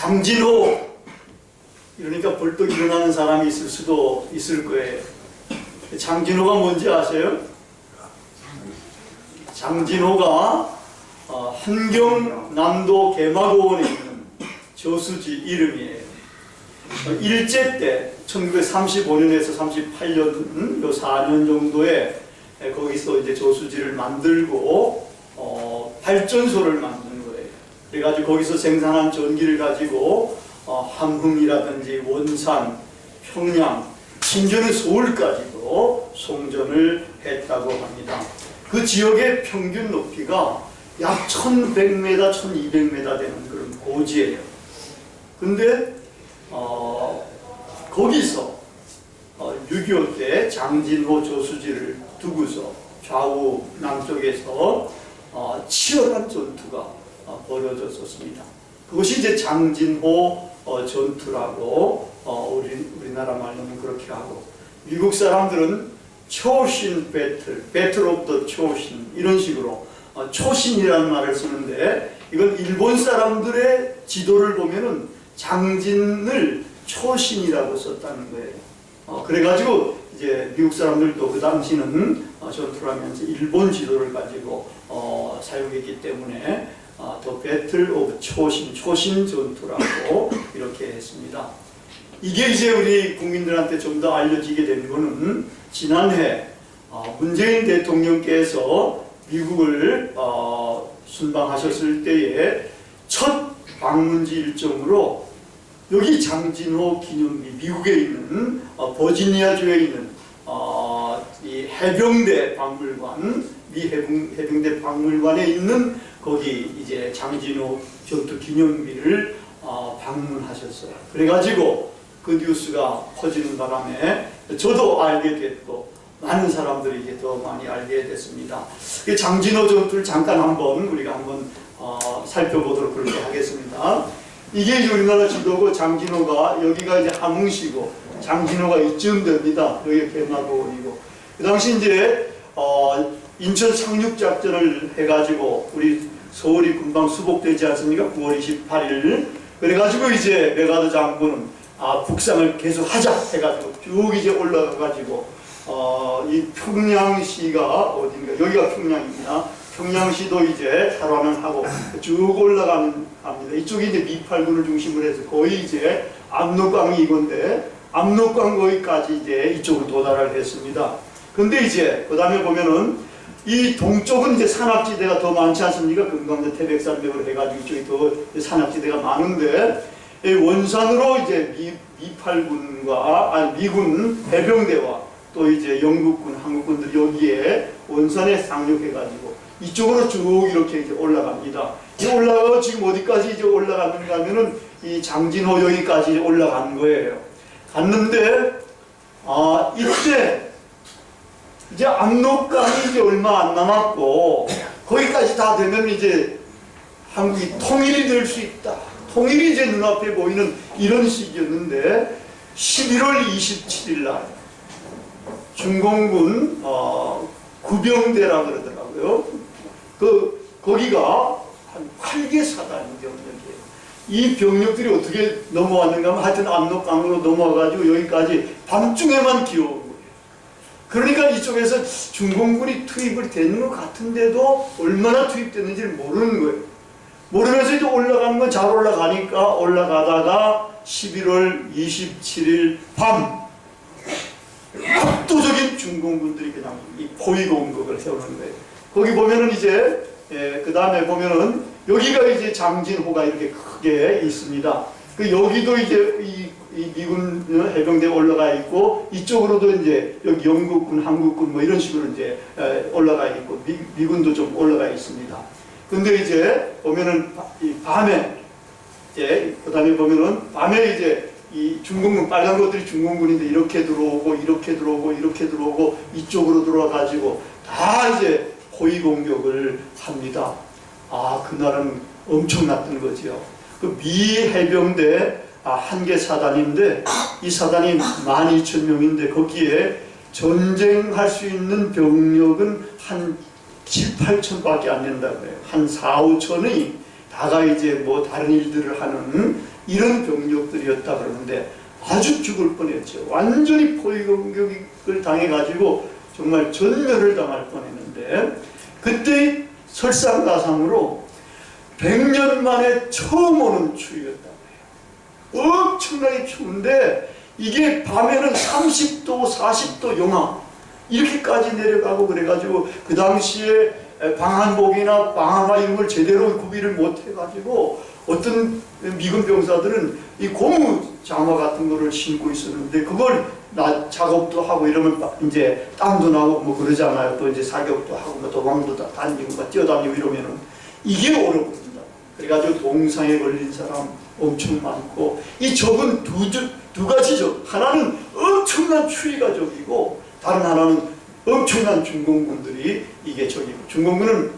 장진호, 이러니까 벌떡 일어나는 사람이 있을 수도 있을 거예요. 장진호가 뭔지 아세요? 장진호가 한경남도 개마고원에 있는 저수지 이름이에요. 일제 때 1935년에서 38년 요 4년 정도에 거기서 이제 저수지를 만들고 발전소를 만든 거예요. 그래가지고 거기서 생산한 전기를 가지고 함흥이라든지 원산, 평양, 심지어는 서울까지도 송전을 했다고 합니다. 그 지역의 평균 높이가 약 1100m, 1200m 되는 그런 고지예요. 근데 거기서 6.25 때 장진호 저수지를 두고서 좌우 남쪽에서 치열한 전투가 벌어졌었습니다. 그것이 이제 장진호 전투라고 우리나라 말로는 그렇게 하고, 미국 사람들은 초신 배틀 오브 더 초신, 이런 식으로 초신이라는 말을 쓰는데, 이건 일본 사람들의 지도를 보면은 장진을 초신이라고 썼다는 거예요. 그래가지고 이제 미국 사람들도 그 당시는 전투를 하면서 일본 지도를 가지고 사용했기 때문에 더 배틀 오브 초신 전투라고 이렇게 했습니다. 이게 이제 우리 국민들한테 좀 더 알려지게 된 거는 지난해 문재인 대통령께서 미국을 순방하셨을 때에 첫 방문지 일정으로 여기 장진호 기념비, 미국에 있는 버지니아주에 있는 이 해병대 박물관, 미 해병대 박물관에 있는 거기 이제 장진호 전투 기념비를 방문하셨어요. 그래가지고 그 뉴스가 퍼지는 바람에 저도 알게 됐고 많은 사람들이 이제 더 많이 알게 됐습니다. 장진호 전투를 잠깐 우리가 한번 살펴보도록 그렇게 하겠습니다. 이게 이제 우리나라 지도고, 장진호가 여기가 이제 함흥시고 장진호가 이쯤 됩니다. 여기 개마고원이고, 그 당시 이제 인천 상륙작전을 해가지고 우리 서울이 금방 수복되지 않습니까? 9월 28일. 그래가지고 이제 메가더 장군은 북상을 계속 하자 해가지고 쭉 이제 올라가가지고 이 평양시가 어딘가, 여기가 평양입니다. 평양시도 이제 탈환을 하고 쭉 올라가는 합니다. 이쪽이 이제 미팔군을 중심으로 해서 거의 이제 압록강이 이건데, 압록강 거기까지 이제 이쪽으로 도달을 했습니다. 근데 이제 그 다음에 보면은 이 동쪽은 이제 산악지대가 더 많지 않습니까? 금강대 태백산맥으로 해가지고 이쪽이 더 산악지대가 많은데, 이 원산으로 이제 미팔군과 미군 해병대와 또 이제 영국군, 한국군들이 여기에 원산에 상륙해가지고 이쪽으로 쭉 이렇게 이제 올라갑니다. 이 올라가고 지금 어디까지 이제 올라갔는가 하면은 이 장진호 여기까지 올라간 거예요. 갔는데 이때 이제 압록강이 이제 얼마 안 남았고, 거기까지 다 되면 이제 한국이 통일이 될 수 있다. 통일이 이제 눈앞에 보이는 이런 시기였는데, 11월 27일 날 중공군 구병대라 그러더라고요. 거기가 한 8개 사단 병력이에요. 이 병력들이 어떻게 넘어왔는가 하면 하여튼 압록강으로 넘어와가지고 여기까지 밤중에만 기어온 거예요. 그러니까 이쪽에서 중공군이 투입을 되는 것 같은데도 얼마나 투입됐는지를 모르는 거예요. 모르면서 이제 올라가는 건 잘 올라가니까 올라가다가 11월 27일 밤 압도적인 중공군들이 그냥 이 포위 공격을 세우는 거예요. 거기 보면은 이제 그 다음에 보면은 여기가 이제 장진호가 이렇게 크게 있습니다. 여기도 이제 이 미군 해병대가 올라가 있고, 이쪽으로도 이제 여기 영국군, 한국군 뭐 이런 식으로 이제 올라가 있고, 미군도 좀 올라가 있습니다. 근데 이제 보면은 이 밤에 이제 그 다음에 보면은 밤에 이제 이 중공군, 빨간 것들이 중공군인데 이렇게 들어오고 이렇게 들어오고 이렇게 들어오고 이쪽으로 들어와가지고 다 이제 포위 공격을 합니다. 그날은 엄청났던 거죠. 그 미 해병대 한 개 사단인데, 이 사단이 12,000명인데 거기에 전쟁할 수 있는 병력은 한 7, 8천밖에 안 된다고 해요. 한 4, 5천이 다가 이제 뭐 다른 일들을 하는 이런 병력들이었다 그러는데 아주 죽을 뻔했죠. 완전히 포위 공격을 당해가지고 정말 전멸을 당할 뻔했는데 그때 설상가상으로 100년 만에 처음 오는 추위였다고 해요. 엄청나게 추운데 이게 밤에는 30도, 40도 영하 이렇게까지 내려가고 그래가지고 그 당시에 방한복이나 방아마 이런 걸 제대로 구비를 못 해가지고 어떤 미군 병사들은 이 고무 장화 같은 거를 신고 있었는데 그걸 작업도 하고 이러면 이제 땀도 나고 뭐 그러잖아요. 또 이제 사격도 하고 뭐 도망도 다니고 막 뛰어다니고 이러면은 이게 어렵습니다. 그래가지고 동상에 걸린 사람 엄청 많고 이 적은 두 가지죠. 하나는 엄청난 추위가 적이고 다른 하나는 엄청난 중공군들이 이게 적이고 중공군은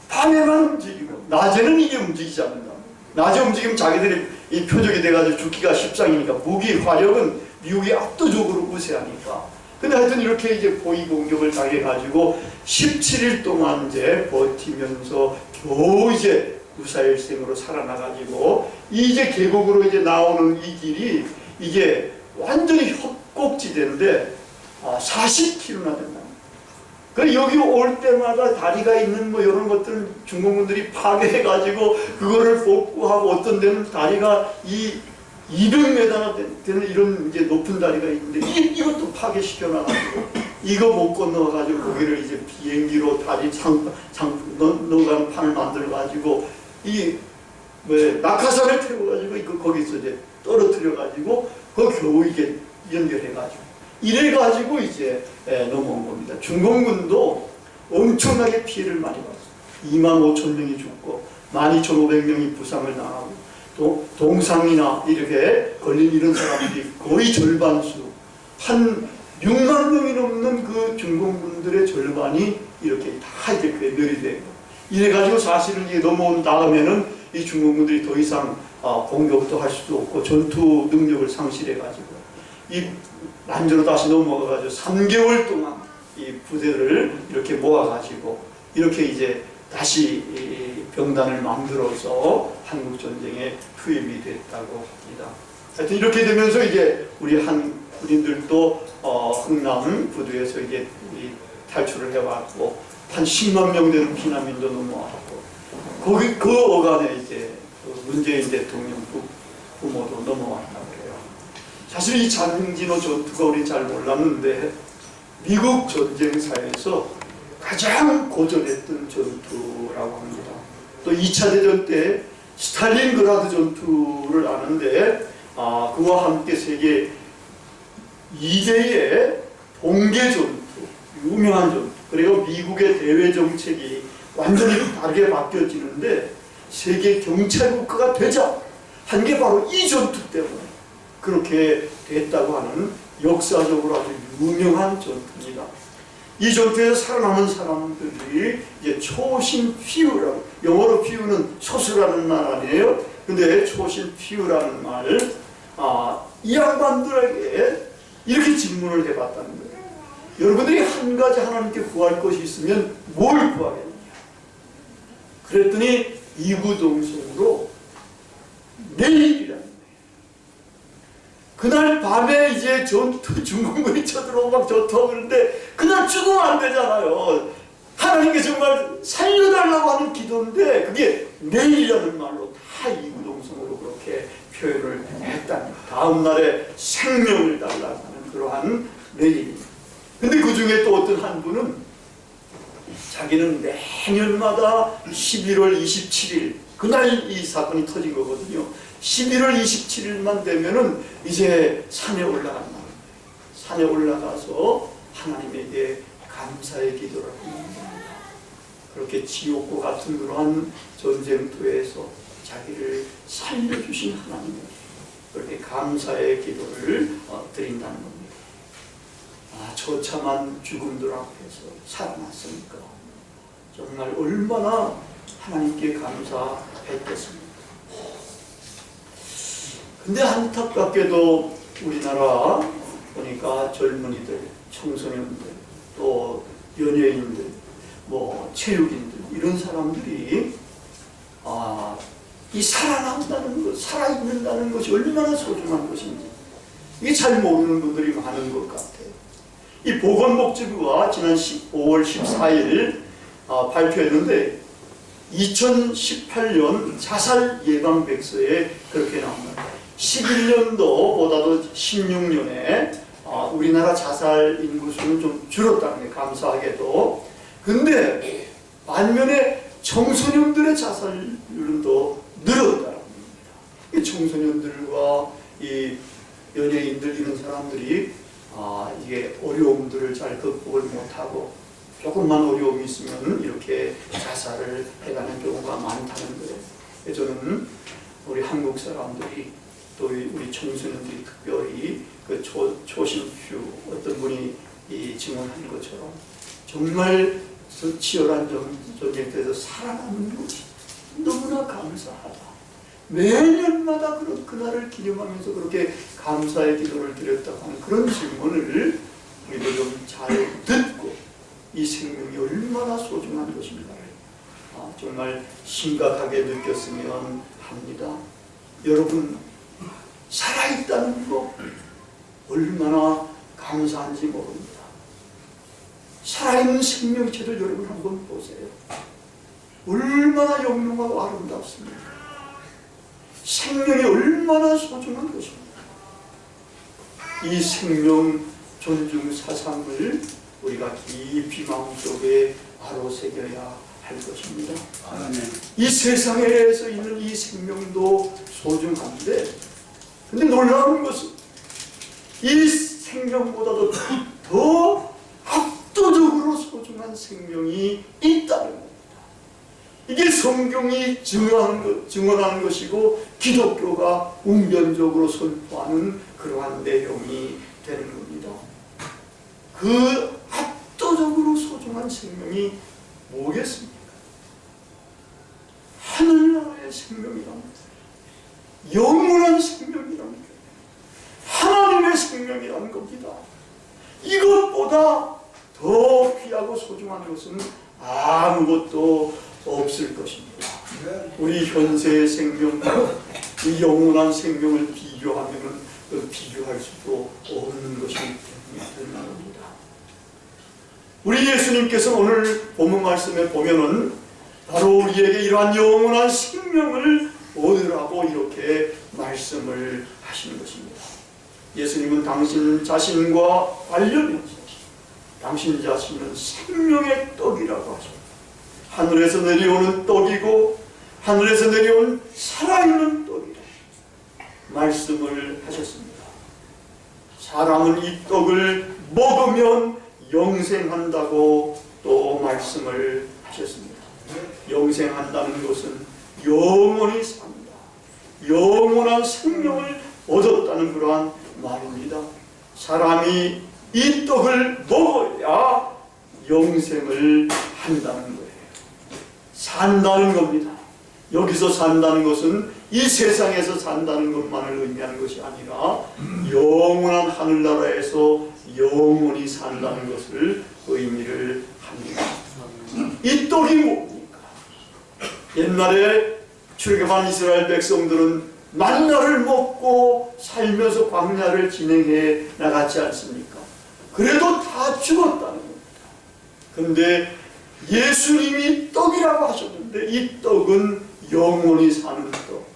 밤에만 움직이고 낮에는 이게 움직이지 않는다. 낮에 움직이면 자기들이 이 표적이 돼가지고 죽기가 십상이니까 무기 화력은 미국이 압도적으로 우세하니까. 근데 하여튼 이렇게 이제 포위 공격을 당해가지고 17일 동안 이제 버티면서 겨우 이제 무사일생으로 살아나가지고 이제 계곡으로 이제 나오는 이 길이 이게 완전히 협곡지대인데 40km나 된다. 그 여기 올 때마다 다리가 있는 뭐 이런 것들은 중공군들이 파괴해가지고 그거를 복구하고 어떤 데는 다리가 200m나 되는 이런 이제 높은 다리가 있는데 이것도 파괴시켜놔가지고 이거 못 건너가지고 거기를 이제 비행기로 다리 넘어가는 판을 만들어가지고 낙하산을 태워가지고 이거 거기서 이제 떨어뜨려가지고 그 겨우 이게 연결해가지고 이래가지고 이제 넘어온 겁니다. 중공군도 엄청나게 피해를 많이 봤어요. 25,000명이 죽고 12,500명이 부상을 당하고 또 동상이나 이렇게 걸린 이런 사람들이 거의 절반수 한 6만 명이 넘는 그 중공군들의 절반이 이렇게 다 이제 괴멸이 되고 이래가지고 사실은 이게 넘어온 다음에는 이 중공군들이 더 이상 공격도 할 수도 없고 전투 능력을 상실해가지고 이 난조로 다시 넘어가가지고 3개월 동안 이 부대를 이렇게 모아가지고 이렇게 이제 다시 이 병단을 만들어서 한국 전쟁에 투입이 됐다고 합니다. 하여튼 이렇게 되면서 이제 우리 한 군인들도 흥남 부두에서 이제 탈출을 해왔고 한 10만 명 되는 피난민도 넘어왔고 거기 그 어간에 이제 문재인 대통령 부모도 넘어왔다고 해요. 사실 이 장진호 전투가 우리 잘 몰랐는데 미국 전쟁사에서 가장 고전했던 전투라고 합니다. 또 2차 대전 때 스탈린그라드 전투를 아는데 그와 함께 세계 2대의 봉계 전투, 유명한 전투. 그리고 미국의 대외 정책이 완전히 다르게 바뀌어지는데 세계 경찰 국가가 되자 한 게 바로 이 전투 때문에 그렇게 됐다고 하는 역사적으로 아주 유명한 전투입니다. 이 전투에서 살아남은 사람들이 이제 초신 피우라고, 영어로 피우는 소수라는 말 아니에요? 근데 초신 피우라는 말, 이 양반들에게 이렇게 질문을 해봤다는 거예요. 여러분들이 한 가지 하나님께 구할 것이 있으면 뭘 구하겠느냐? 그랬더니 이구동성으로 내일이라는 거예요. 그날 밤에 이제 중공군이 쳐들어오고 막 전투하고 그러는데 그날 죽으면 안 되잖아요. 하나님께 정말 살려달라고 하는 기도인데 그게 내일이라는 말로 다 이구동성으로 그렇게 표현을 했다니 다음 날에 생명을 달라고 하는 그러한 내일입니다. 근데 그 중에 또 어떤 한 분은 자기는 매년마다 11월 27일 그날 이 사건이 터진 거거든요. 11월 27일만 되면은 이제 산에 올라간다. 산에 올라가서 하나님에게 감사의 기도를 합니다. 그렇게 지옥과 같은 그러한 전쟁터에서 자기를 살려주신 하나님에게 그렇게 감사의 기도를 드린다는 겁니다. 처참한 죽음들 앞에서 살아났으니까 정말 얼마나 하나님께 감사했겠습니까? 근데 안타깝게도 우리나라 보니까 젊은이들, 청소년들, 또 연예인들, 뭐 체육인들 이런 사람들이 이 살아난다는 것, 살아있는다는 것이 얼마나 소중한 것인지 이게 잘 모르는 분들이 많은 것 같아요. 이 보건복지부가 지난 5월 14일 발표했는데 2018년 자살 예방 백서에 그렇게 나옵니다. 11년도보다도 16년에 우리나라 자살 인구수는 좀 줄었다는 게 감사하게도. 근데 반면에 청소년들의 자살률은 더 늘었다는 겁니다. 이 청소년들과 이 연예인들 이런 사람들이 이게 어려움들을 잘 극복을 못하고 조금만 어려움이 있으면 이렇게 자살을 해가는 경우가 많다는 거예요. 저는 우리 한국 사람들이 또 우리 청소년들이 특별히 그 초신휴 어떤 분이 증언한 것처럼 정말 치열한 전쟁터에서 살아남는 것이 너무나 감사하다. 매년마다 그날을 기념하면서 그렇게 감사의 기도를 드렸다고 하는 그런 질문을 우리도 좀 잘 듣고 이 생명이 얼마나 소중한 것인가를 정말 심각하게 느꼈으면 합니다. 여러분 살아있다는 것 얼마나 감사한지 모릅니다. 살아있는 생명체를 여러분 한번 보세요. 얼마나 영롱하고 아름답습니까? 생명이 얼마나 소중한 것입니다. 이 생명 존중 사상을 우리가 깊이 마음속에 바로새겨야 할 것입니다. 이 세상에서 있는 이 생명도 소중한데, 근데 놀라운 것은 이 생명보다도 더 압도적으로 소중한 생명이 있다는 겁니다. 이게 성경이 증언하는 것이고 기독교가 웅변적으로 선포하는 그러한 내용이 되는 겁니다. 그 압도적으로 소중한 생명이 뭐겠습니까? 하늘나라의 생명이랍니다. 영원한 생명이랍니다. 하나님의 생명이라는 겁니다. 이것보다 더 귀하고 소중한 것은 아무것도 없을 것입니다. 우리 현세의 생명과 이 영원한 생명을 비교하면 비교할 수도 없는 것이 되는 겁니다. 우리 예수님께서 오늘 본문 말씀에 보면은 바로 우리에게 이러한 영원한 생명을 얻으라고 이렇게 말씀을 하시는 것입니다. 예수님은 당신 자신과 관련해서 당신 자신은 생명의 떡이라고 하십니다. 하늘에서 내려오는 떡이고 하늘에서 내려온 살아있는 떡이라 말씀을 하셨습니다. 사람은 이 떡을 먹으면 영생한다고 또 말씀을 하셨습니다. 영생한다는 것은 영원히 산다, 영원한 생명을 얻었다는 그러한 말입니다. 사람이 이 떡을 먹어야 영생을 한다는 거예요. 산다는 겁니다. 여기서 산다는 것은 이 세상에서 산다는 것만을 의미하는 것이 아니라 영원한 하늘나라에서 영원히 산다는 것을 의미를 합니다. 이 떡이 뭡니까? 옛날에 출애굽한 이스라엘 백성들은 만나를 먹고 살면서 광야를 진행해 나갔지 않습니까? 그래도 다 죽었다는 겁니다. 그런데 예수님이 떡이라고 하셨는데 이 떡은 영원히 사는 떡.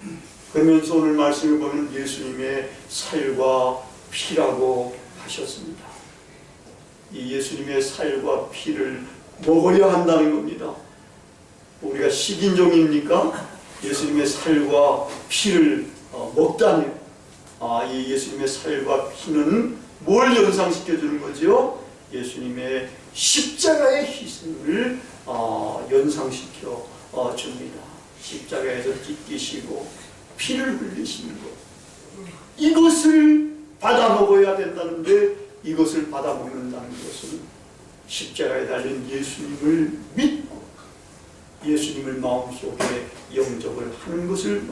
그러면서 오늘 말씀을 보면 예수님의 살과 피라고 하셨습니다. 이 예수님의 살과 피를 먹어야 한다는 겁니다. 우리가 식인종입니까? 예수님의 살과 피를 먹다니. 이 예수님의 살과 피는 뭘 연상시켜주는 거죠? 예수님의 십자가의 희생을 연상시켜 줍니다. 십자가에서 찢기시고 피를 흘리시는 것, 이것을 받아 먹어야 된다는데 이것을 받아 먹는다는 것은 십자가에 달린 예수님을 믿고 예수님을 마음속에 영접을 하는 것을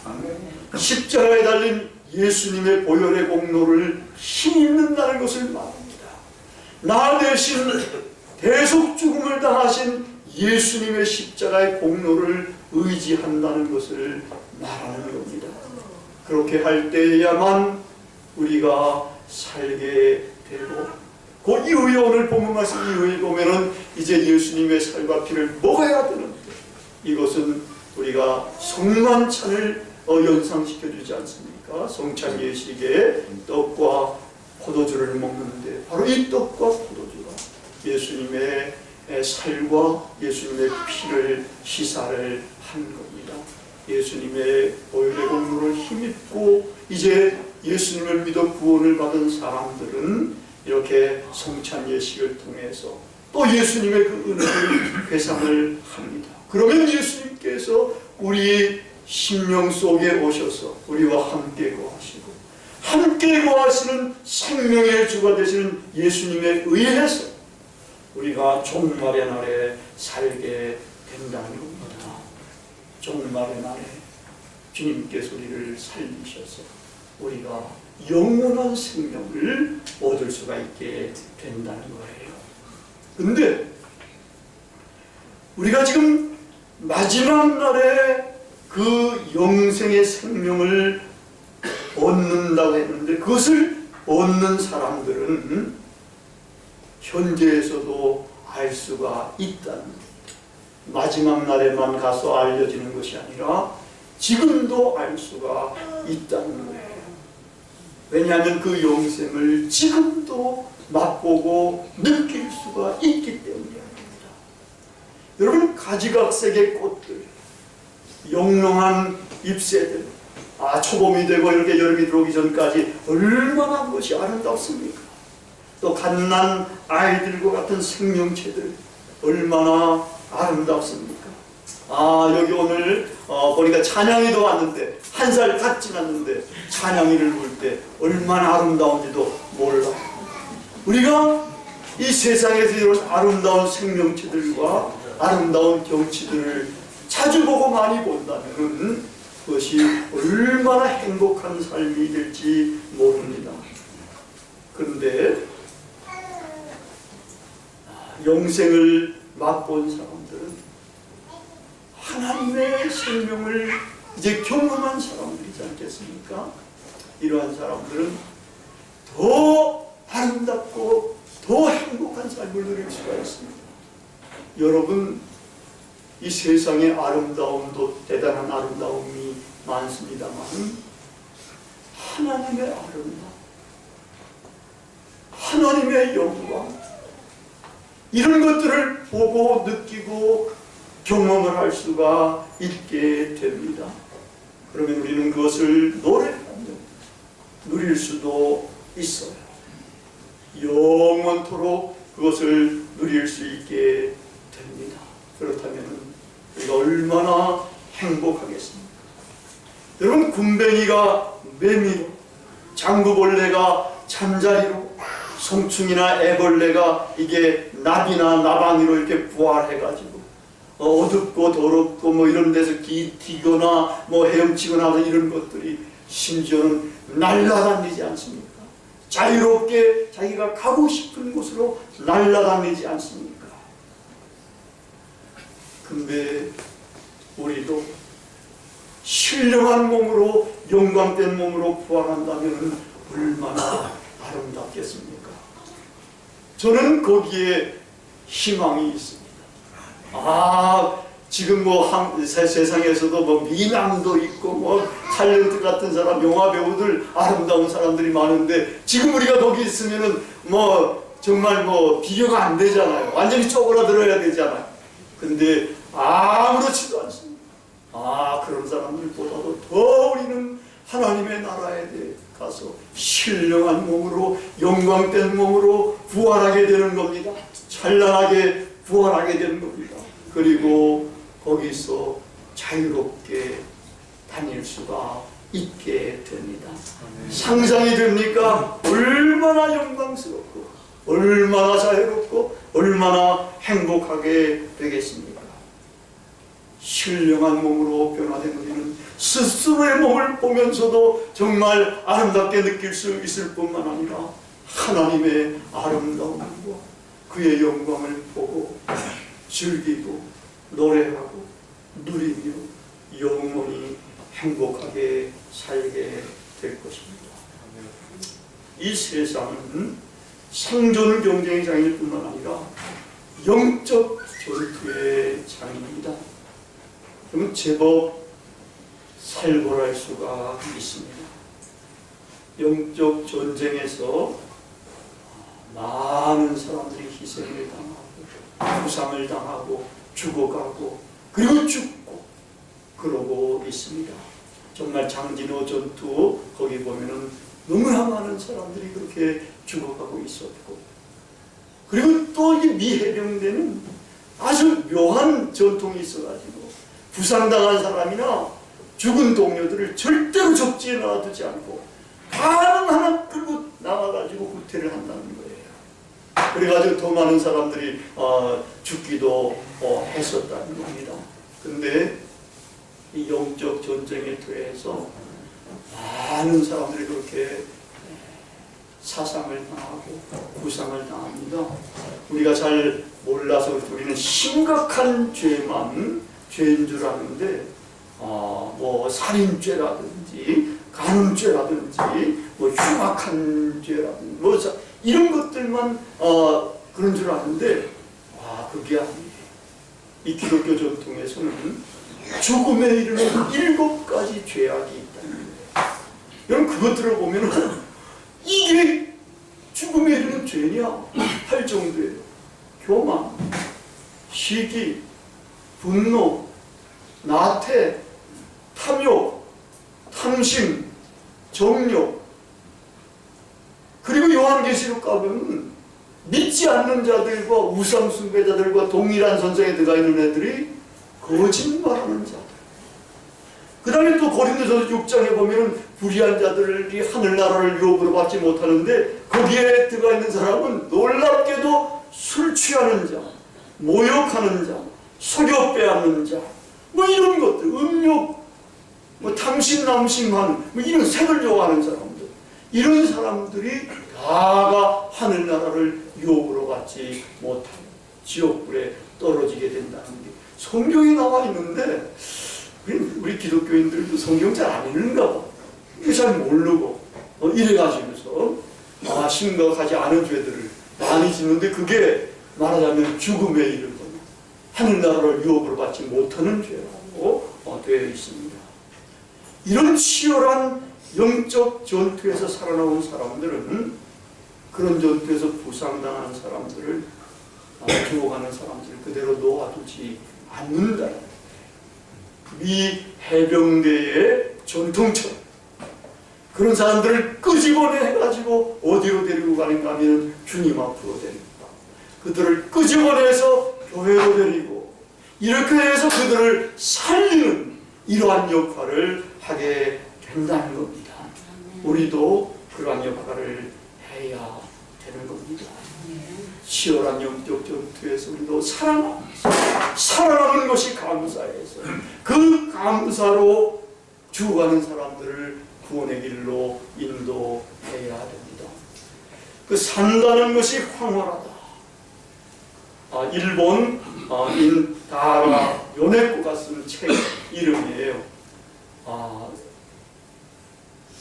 말합니다. 십자가에 달린 예수님의 보혈의 공로를 힘입는다는 것을 말합니다. 나 대신 대속 죽음을 당하신 예수님의 십자가의 공로를 의지한다는 것을 말하는 겁니다. 그렇게 할 때야만 우리가 살게 되고, 그 이후에 오늘 본문 말씀 이후에 보면은 이제 예수님의 살과 피를 먹어야 되는데, 이것은 우리가 성만찬을 연상시켜주지 않습니까? 성찬 예식에 떡과 포도주를 먹는데 바로 이 떡과 포도주가 예수님의 살과 예수님의 피를 시사를 한 겁니다. 예수님의 보혈의 공로를 힘입고 이제 예수님을 믿어 구원을 받은 사람들은 이렇게 성찬 예식을 통해서 또 예수님의 그 은혜를 회상을 합니다. 그러면 예수님께서 우리 심령 속에 오셔서 우리와 함께 거하시고, 함께 거하시는 생명의 주가 되시는 예수님에 의해서 우리가 종말의 날에 살게 된다는 겁니다. 종말의 날에 주님께서 우리를 살리셔서 우리가 영원한 생명을 얻을 수가 있게 된다는 거예요. 근데 우리가 지금 마지막 날에 그 영생의 생명을 얻는다고 했는데, 그것을 얻는 사람들은 현재에서도 알 수가 있다는 겁니다. 마지막 날에만 가서 알려지는 것이 아니라 지금도 알 수가 있다는 거예요. 왜냐하면 그 영생을 지금도 맛보고 느낄 수가 있기 때문입니다. 여러분, 가지각색의 꽃들, 영롱한 잎새들, 초봄이 되고 이렇게 여름이 들어오기 전까지 얼마나 그것이 아름답습니까? 또 갓난 아이들과 같은 생명체들 얼마나 아름답습니까? 여기 오늘 보니까 찬양이도 왔는데, 한 살 갓 지났는데 찬양이를 볼 때 얼마나 아름다운지도 몰라. 우리가 이 세상에서 이런 아름다운 생명체들과 아름다운 경치들을 자주 보고 많이 본다면 그것이 얼마나 행복한 삶이 될지 모릅니다. 그런데 영생을 맛본 사람들은, 하나님의 생명을 이제 경험한 사람들이지 않겠습니까? 이러한 사람들은 더 아름답고 더 행복한 삶을 누릴 수가 있습니다. 여러분, 이 세상의 아름다움도 대단한 아름다움이 많습니다만, 하나님의 아름다움, 하나님의 영광, 이런 것들을 보고 느끼고 경험을 할 수가 있게 됩니다. 그러면 우리는 그것을 노래하며 누릴 수도 있어요. 영원토록 그것을 누릴 수 있게 됩니다. 그렇다면 우리가 얼마나 행복하겠습니까? 여러분, 군뱅이가 매미로, 장구벌레가 잠자리로, 송충이나 애벌레가 이게 나비나 나방이로 이렇게 부활해가지고 어둡고 더럽고 뭐 이런 데서 기거나 뭐 헤엄치거나 이런 것들이 심지어는 날아다니지 않습니까? 자유롭게 자기가 가고 싶은 곳으로 날아다니지 않습니까? 근데 우리도 신령한 몸으로, 영광된 몸으로 부활한다면 얼마나 아름답겠습니까? 저는 거기에 희망이 있습니다. 지금 뭐 세상에서도 뭐 미남도 있고 뭐 탤런트 같은 사람, 영화 배우들, 아름다운 사람들이 많은데, 지금 우리가 거기 있으면은 뭐 정말 뭐 비교가 안 되잖아요. 완전히 쪼그라들어야 되잖아요. 근데 아무렇지도 않습니다. 그런 사람들보다도 더 우리는 하나님의 나라에 가서 신령한 몸으로, 영광된 몸으로 부활하게 되는 겁니다. 찬란하게 부활하게 되는 겁니다. 그리고 거기서 자유롭게 다닐 수가 있게 됩니다. 상상이 됩니까? 얼마나 영광스럽고 얼마나 자유롭고 얼마나 행복하게 되겠습니까? 신령한 몸으로 변화된 우리는 스스로의 몸을 보면서도 정말 아름답게 느낄 수 있을 뿐만 아니라 하나님의 아름다움과 그의 영광을 보고 즐기고 노래하고 누리며 영원히 행복하게 살게 될 것입니다. 이 세상은 생존 경쟁의 장일 뿐만 아니라 영적 전투의 장입니다. 그러면 제법 살벌할 수가 있습니다. 영적 전쟁에서 많은 사람들이 희생을 당하고 부상을 당하고 죽어가고 그리고 죽고 그러고 있습니다. 정말 장진호 전투 거기 보면은 너무나 많은 사람들이 그렇게 죽어가고 있었고, 그리고 또 이 미해병대는 아주 묘한 전통이 있어가지고 부상당한 사람이나 죽은 동료들을 절대로 적지에 놔두지 않고 가능 하나 끌고 나와가지고 후퇴를 한다는 거예요. 그래가지고 더 많은 사람들이 죽기도 했었다는 겁니다. 근데 이 영적 전쟁에 대해서 많은 사람들이 그렇게 사상을 당하고 부상을 당합니다. 우리가 잘 몰라서 우리는 심각한 죄만 죄인 줄 아는데 뭐 살인죄라든지 간음죄라든지 뭐 흉악한 죄라든지 뭐 이런 것들만 그런 줄 아는데 그게 아니에요. 이 기독교 전통에서는 죽음에 이르는 7가지 죄악이 있다는 거예요. 여러분 그것들을 보면은 이게 죽음에 이르는 죄냐 할 정도예요. 교만, 시기, 분노, 나태, 탐욕, 탐심, 정욕, 그리고 요한계시록 가보면 믿지 않는 자들과 우상 숭배자들과 동일한 선상에 들어가 있는 애들이 거짓말하는 자들. 그 다음에 또 고린도전서 6장에 보면 불의한 자들이 하늘나라를 유업으로 받지 못하는데 거기에 들어가 있는 사람은 놀랍게도 술 취하는 자, 모욕하는 자, 속여 빼앗는 자, 뭐 이런 것들, 음욕, 뭐 탐심남심한 뭐 이런 색을 좋아하는 사람들, 이런 사람들이 다가 하늘나라를 유업으로 받지 못하고 지옥불에 떨어지게 된다는 게 성경에 나와 있는데 우리 기독교인들도 성경 잘 안 읽는가 봐. 이거 잘 모르고 이래가지고서 심각하지 않은 죄들을 많이 짓는데 그게 말하자면 죽음에 이르거나 하늘나라를 유업으로 받지 못하는 죄라고 되어 있습니다. 이런 치열한 영적 전투에서 살아나온 사람들은 그런 전투에서 부상당한 사람들을 죽어가는 사람들을 그대로 놓아두지 않는다. 미 해병대의 전통처럼 그런 사람들을 끄집어내가지고 어디로 데리고 가는가 하면 주님 앞으로 데리고 가. 그들을 끄집어내서 교회로 데리고 이렇게 해서 그들을 살리는 이러한 역할을 하게 된다는 겁니다. 우리도 그러한 역할을 해야 되는 겁니다. 치열한 영적 전투에서 우리도 살아남은 것이 감사해서 그 감사로 죽어가는 사람들을 구원의 길로 인도해야 됩니다. 그 산다는 것이 황홀하다. 일본 다라 요네코가 쓴 책 이름이에요.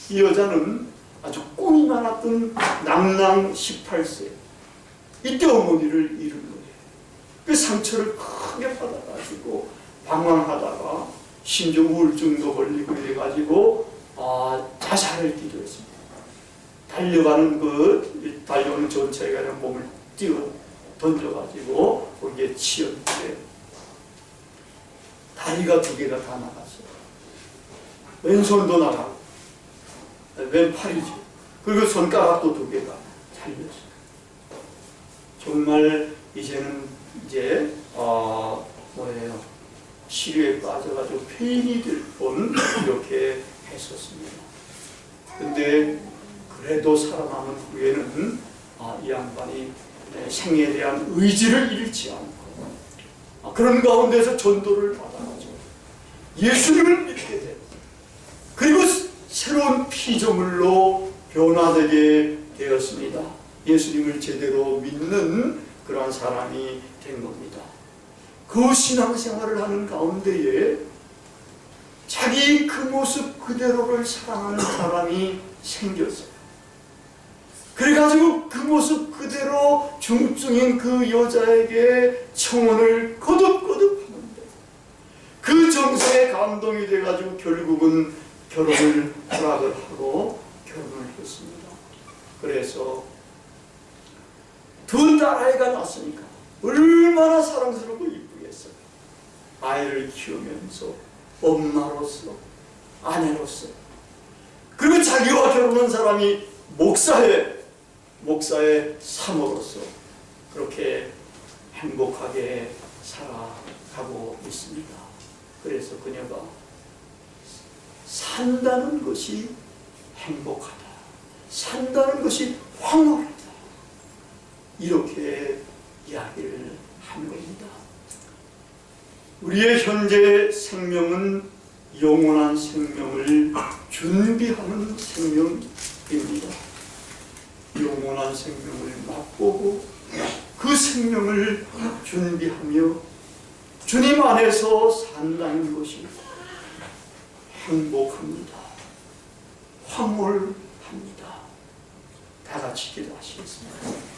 이 여자는 아주 꿈이 많았던 낭낭 18세. 이때 어머니를 잃은 거예요. 그 상처를 크게 받아가지고 방황하다가 심지어 우울증도 걸리고 이래가지고 자살을 기도했습니다. 달려오는 전차에 그냥 몸을 띄워 던져가지고 거기에 치였는데 다리가 2개가 다 나갔어요. 왼손도 나가고 왼팔이죠. 그리고 손가락도 2개가 잘렸어요. 정말 이제는 치료에 빠져가지고 폐인이 될 뻔 이렇게 했었습니다. 근데 그래도 살아남은 후에는 이 양반이 생에 대한 의지를 잃지 않고 그런 가운데서 전도를 받아가지고 예수님을 믿게 된, 그리고 새로운 피조물로 변화되게 되었습니다. 예수님을 제대로 믿는 그러한 사람이 된 겁니다. 그 신앙생활을 하는 가운데에 자기 그 모습 그대로를 사랑하는 사람이 생겼어요. 그래가지고 그 모습 그대로 중증인 그 여자에게 청혼을 거듭거듭 하는데 그 정서에 감동이 돼가지고 결국은 결혼을 허락을 하고 결혼을 했습니다. 그래서 두 딸아이가 났으니까 얼마나 사랑스럽고 이쁘겠어요. 아이를 키우면서 엄마로서, 아내로서, 그리고 자기와 결혼한 사람이 목사의 사모로서 그렇게 행복하게 살아가고 있습니다. 그래서 그녀가 산다는 것이 행복하다, 산다는 것이 황홀하다, 이렇게 이야기를 한 겁니다. 우리의 현재 생명은 영원한 생명을 준비하는 생명입니다. 영원한 생명을 맛보고 그 생명을 준비하며 주님 안에서 산다는 것이 행복합니다. 황홀합니다. 다 같이 기도하시겠습니다.